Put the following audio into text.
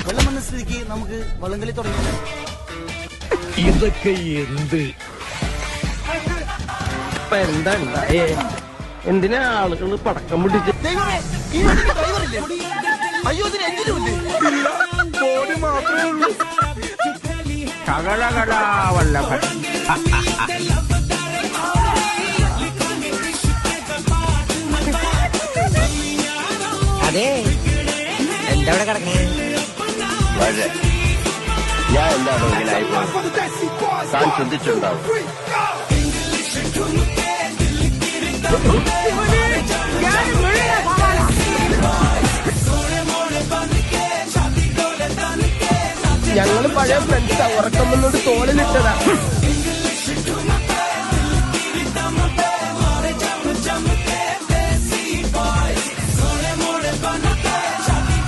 വെള്ളം വന്ന സ്ഥിതിക്ക് നമുക്ക് വള്ളംകളി തുടങ്ങി. ഇതൊക്കെ എന്ത് എന്താ ഉണ്ടായേ? എന്തിനാ ആളുകൾ പടക്കം പിടിച്ച്? അയ്യോ, ഇതിന് എഞ്ചിനുമില്ലേ? ബോഡി മാത്രമേ ഉള്ളൂ. ശകലകലാവല്ലഭൻ. അതെ, എന്താ ഇവിടെ കിടക്കണേ? ഞാൻ എന്താണ് ഇങ്ങനെ താൻ ചിന്തിച്ചിട്ടുണ്ടാവും. ഞങ്ങള് പഴയ ഫ്രണ്ട്സാ. ഉറക്കം വന്നോണ്ട് തോളിലിട്ടതാ.